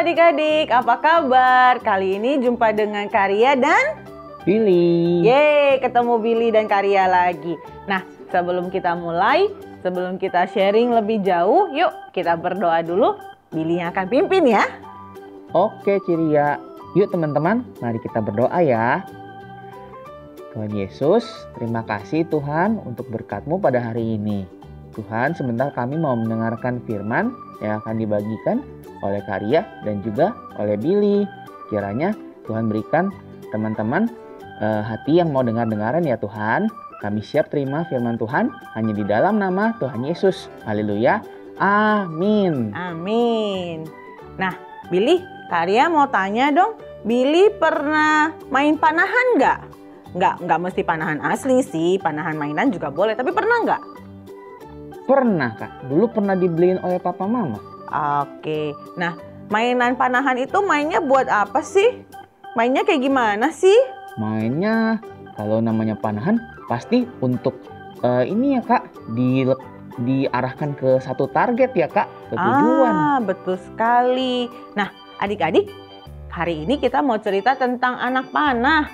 adik-adik, apa kabar? Kali ini jumpa dengan Karya dan Billy. Yeay, ketemu Billy dan Karya lagi. Nah, sebelum kita mulai, sebelum kita sharing lebih jauh, yuk kita berdoa dulu. Billy yang akan pimpin ya. Oke Ciria, yuk teman-teman, mari kita berdoa ya. Tuhan Yesus, terima kasih Tuhan untuk berkat-Mu pada hari ini. Tuhan, sebentar kami mau mendengarkan firman yang akan dibagikan oleh Karya dan juga oleh Billy. Kiranya Tuhan berikan teman-teman hati yang mau dengar-dengaran ya Tuhan. Kami siap terima firman Tuhan hanya di dalam nama Tuhan Yesus. Haleluya. Amin. Amin. Nah, Billy, Karya mau tanya dong. Billy pernah main panahan nggak? Nggak mesti panahan asli sih. Panahan mainan juga boleh. Tapi pernah nggak? Pernah Kak. Dulu pernah dibeliin oleh papa mama. Oke. Nah, mainan panahan itu mainnya buat apa sih? Mainnya kayak gimana sih? Mainnya kalau namanya panahan pasti untuk ini ya Kak, diarahkan ke satu target ya Kak, ke tujuan. Betul sekali. Nah, adik-adik, hari ini kita mau cerita tentang anak panah.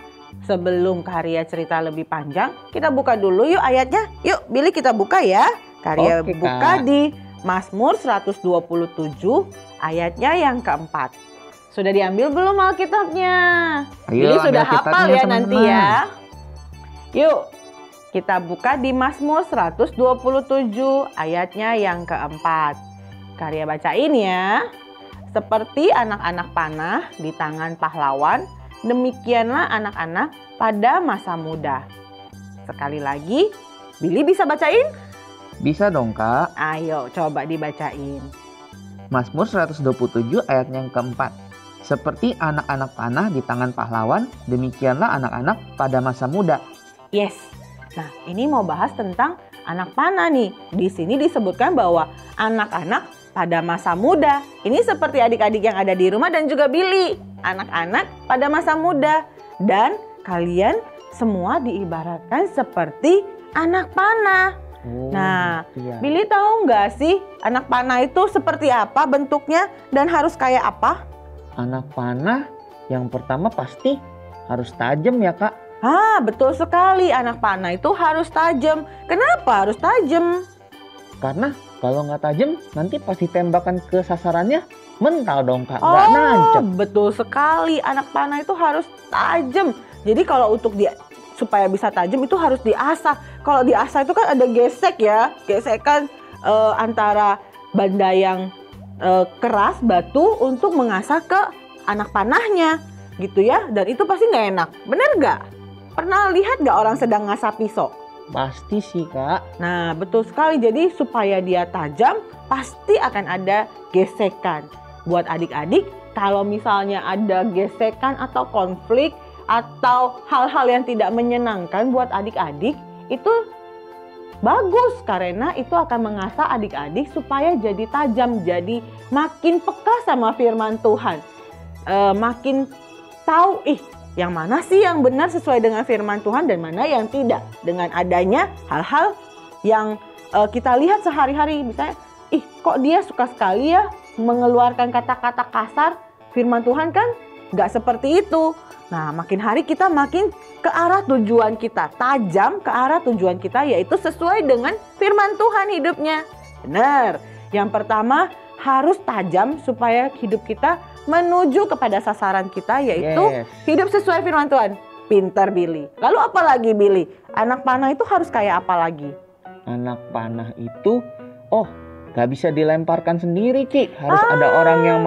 Sebelum Karya cerita lebih panjang, kita buka dulu yuk ayatnya. Yuk, Billy kita buka ya. Karya Oke, buka Kak. di Mazmur 127 ayatnya yang keempat. Sudah diambil belum Alkitabnya? Ayo, Billy sudah ambil hafal Alkitabnya, ya teman-teman. nanti ya. Yuk, kita buka di Mazmur 127 ayatnya yang keempat. Karya bacain ya. Seperti anak-anak panah di tangan pahlawan, demikianlah anak-anak pada masa muda. Sekali lagi, Billy bisa bacain? Bisa dong Kak. Ayo coba dibacain. Mazmur 127 ayat yang keempat. Seperti anak-anak panah di tangan pahlawan, demikianlah anak-anak pada masa muda. Yes. Nah, ini mau bahas tentang anak panah nih. Di sini disebutkan bahwa anak-anak pada masa muda. Ini seperti adik-adik yang ada di rumah dan juga Billy. Anak-anak pada masa muda. Dan kalian semua diibaratkan seperti anak panah. Nah, iya. Billy tahu nggak sih anak panah itu seperti apa bentuknya dan harus kayak apa? Anak panah yang pertama pasti harus tajam ya Kak. Betul sekali. Anak panah itu harus tajam. Kenapa harus tajam? Karena kalau nggak tajam nanti pasti tembakan ke sasarannya mental dong Kak, nggak nancep. Betul sekali. Anak panah itu harus tajam. Jadi kalau untuk supaya bisa tajam itu harus diasah. Kalau diasah itu kan ada gesek ya, gesekan antara benda yang keras batu untuk mengasah ke anak panahnya, gitu ya. Dan itu pasti nggak enak, bener nggak? Pernah lihat nggak orang sedang ngasah pisau? Pasti sih Kak. Nah, betul sekali. Jadi supaya dia tajam, pasti akan ada gesekan. Buat adik-adik, kalau misalnya ada gesekan atau konflik atau hal-hal yang tidak menyenangkan buat adik-adik, itu bagus karena itu akan mengasah adik-adik supaya jadi tajam, jadi makin peka sama firman Tuhan. Makin tahu yang mana sih yang benar sesuai dengan firman Tuhan dan mana yang tidak. Dengan adanya hal-hal yang kita lihat sehari-hari, misalnya, kok dia suka sekali ya mengeluarkan kata-kata kasar. Firman Tuhan kan nggak seperti itu. Nah, makin hari kita makin ke arah tujuan kita, tajam ke arah tujuan kita, yaitu sesuai dengan firman Tuhan hidupnya. Benar. Yang pertama harus tajam supaya hidup kita menuju kepada sasaran kita, yaitu hidup sesuai firman Tuhan. Pintar Billy. Lalu apa lagi Billy? Anak panah itu harus kayak apa lagi? Anak panah itu, gak bisa dilemparkan sendiri Ki. Harus ada orang yang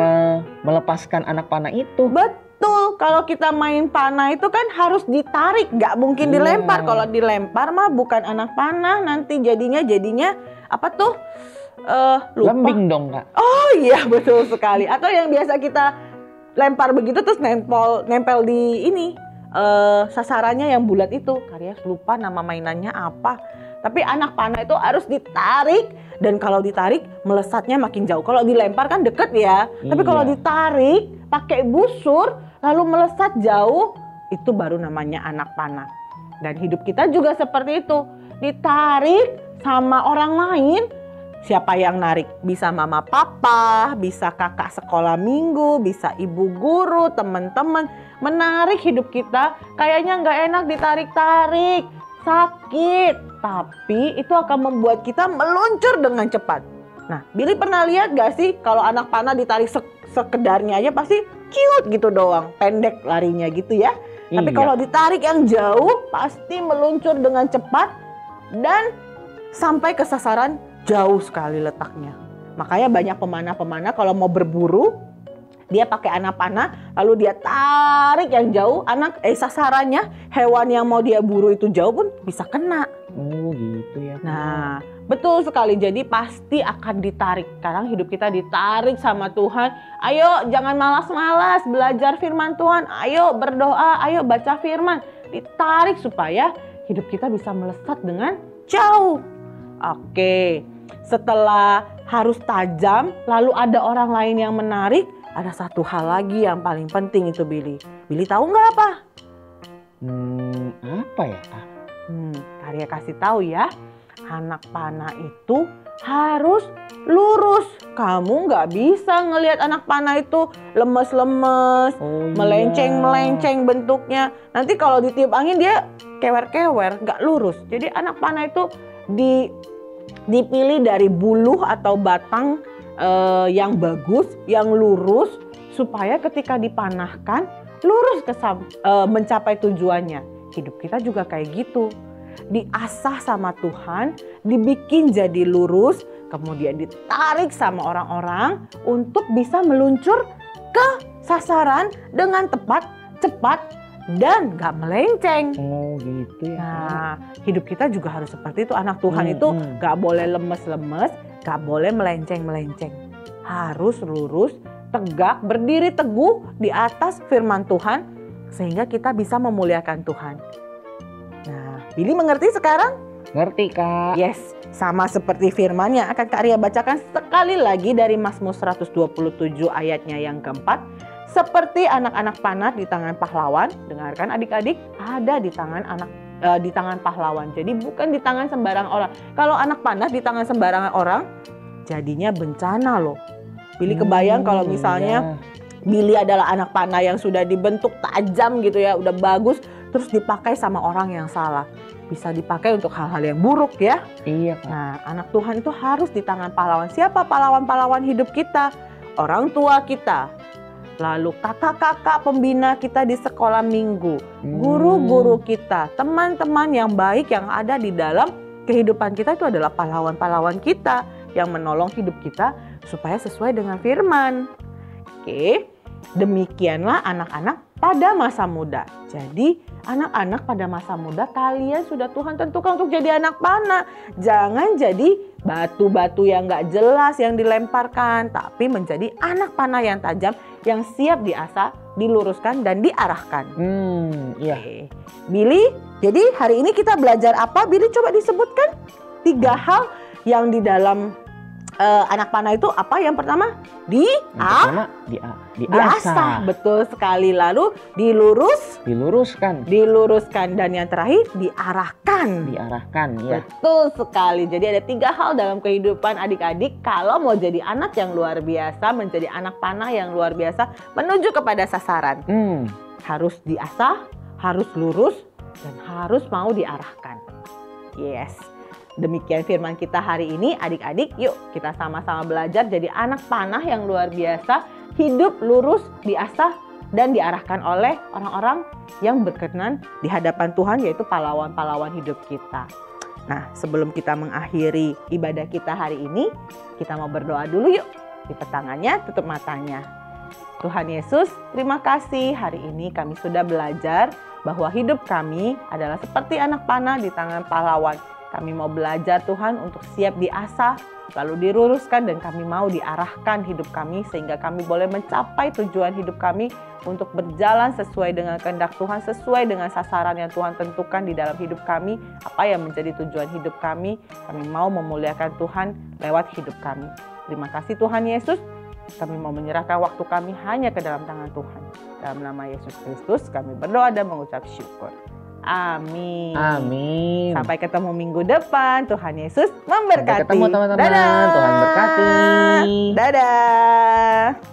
melepaskan anak panah itu. Betul, kalau kita main panah itu kan harus ditarik, nggak mungkin dilempar. Kalau dilempar mah bukan anak panah, nanti jadinya apa tuh? Lupa. Lembing dong Kak. Oh iya, betul sekali. Atau yang biasa kita lempar begitu terus nempel di ini sasarannya yang bulat itu. Karya lupa nama mainannya apa. Tapi anak panah itu harus ditarik, dan kalau ditarik melesatnya makin jauh. Kalau dilempar kan deket ya. Tapi kalau ditarik pakai busur lalu melesat jauh, itu baru namanya anak panah. Dan hidup kita juga seperti itu. Ditarik sama orang lain Siapa yang narik? Bisa mama papa, bisa kakak sekolah minggu, bisa ibu guru, teman-teman. Menarik hidup kita, kayaknya nggak enak ditarik-tarik, sakit. Tapi itu akan membuat kita meluncur dengan cepat. Nah, Billy pernah lihat gak sih kalau anak panah ditarik sekedarnya aja pasti ciut gitu doang, pendek larinya gitu ya. Tapi kalau ditarik yang jauh pasti meluncur dengan cepat dan sampai ke sasaran jauh sekali letaknya. Makanya banyak pemanah-pemanah kalau mau berburu dia pakai anak panah lalu dia tarik yang jauh, sasarannya hewan yang mau dia buru itu jauh pun bisa kena. Oh gitu ya. Nah, betul sekali. Jadi pasti akan ditarik. Sekarang hidup kita ditarik sama Tuhan. Ayo jangan malas-malas belajar firman Tuhan. Ayo berdoa, ayo baca firman. Ditarik supaya hidup kita bisa melesat dengan jauh. Oke, setelah harus tajam lalu ada orang lain yang menarik, ada satu hal lagi yang paling penting itu Billy. Billy tahu nggak apa? Apa ya? Karya kasih tahu ya. Anak panah itu harus lurus. Kamu nggak bisa ngelihat anak panah itu lemes-lemes, melenceng-melenceng bentuknya. Nanti kalau ditiup angin dia kewer-kewer, nggak lurus. Jadi anak panah itu dipilih dari buluh atau batang yang bagus, yang lurus, supaya ketika dipanahkan lurus mencapai tujuannya. Hidup kita juga kayak gitu. Diasah sama Tuhan, dibikin jadi lurus, kemudian ditarik sama orang-orang untuk bisa meluncur ke sasaran dengan tepat, cepat, dan gak melenceng. Oh gitu ya. Nah, hidup kita juga harus seperti itu. Anak Tuhan itu gak boleh lemes-lemes, gak boleh melenceng-melenceng. Harus lurus, tegak, berdiri teguh di atas firman Tuhan, sehingga kita bisa memuliakan Tuhan. Nah, Billy mengerti sekarang? Ngerti Kak. Yes, sama seperti firman yang akan Kak Ria bacakan sekali lagi dari Mazmur 127 ayatnya yang keempat. Seperti anak-anak panah di tangan pahlawan, dengarkan adik-adik, ada di tangan pahlawan. Jadi bukan di tangan sembarang orang. Kalau anak panah di tangan sembarangan orang, jadinya bencana loh. Billy kebayang kalau misalnya Billy adalah anak panah yang sudah dibentuk tajam gitu ya, udah bagus, terus dipakai sama orang yang salah. Bisa dipakai untuk hal-hal yang buruk ya. Iya Kak. Nah, anak Tuhan itu harus di tangan pahlawan. Siapa pahlawan-pahlawan hidup kita? Orang tua kita. Lalu kakak-kakak pembina kita di sekolah minggu, guru-guru kita, teman-teman yang baik yang ada di dalam kehidupan kita itu adalah pahlawan-pahlawan kita yang menolong hidup kita supaya sesuai dengan firman. Oke, demikianlah anak-anak pada masa muda. Jadi anak-anak pada masa muda kalian sudah Tuhan tentukan untuk jadi anak panah. Jangan jadi batu-batu yang gak jelas yang dilemparkan, tapi menjadi anak panah yang tajam yang siap diasah, diluruskan dan diarahkan. Iya. Oke. Billy, jadi hari ini kita belajar apa? Billy coba disebutkan 3 hal yang di dalam anak panah itu apa? Yang pertama diasah, betul sekali. Lalu diluruskan, dan yang terakhir diarahkan, ya. Betul sekali. Jadi ada 3 hal dalam kehidupan adik-adik kalau mau jadi anak yang luar biasa, menjadi anak panah yang luar biasa menuju kepada sasaran. Harus diasah, harus lurus, dan harus mau diarahkan. Yes. Demikian firman kita hari ini, adik-adik. Yuk kita sama-sama belajar jadi anak panah yang luar biasa, hidup lurus, diasah, dan diarahkan oleh orang-orang yang berkenan di hadapan Tuhan, yaitu pahlawan-pahlawan hidup kita. Nah, sebelum kita mengakhiri ibadah kita hari ini, kita mau berdoa dulu yuk. Lipat tangannya, tutup matanya. Tuhan Yesus, terima kasih hari ini kami sudah belajar bahwa hidup kami adalah seperti anak panah di tangan pahlawan. Kami mau belajar Tuhan untuk siap diasah, lalu diluruskan, dan kami mau diarahkan hidup kami sehingga kami boleh mencapai tujuan hidup kami untuk berjalan sesuai dengan kehendak Tuhan, sesuai dengan sasaran yang Tuhan tentukan di dalam hidup kami. Apa yang menjadi tujuan hidup kami mau memuliakan Tuhan lewat hidup kami. Terima kasih Tuhan Yesus, kami mau menyerahkan waktu kami hanya ke dalam tangan Tuhan. Dalam nama Yesus Kristus kami berdoa dan mengucap syukur. Amin. Amin. Sampai ketemu minggu depan. Tuhan Yesus memberkati. Sampai ketemu teman-teman. Dadah. Tuhan berkati. Dadah.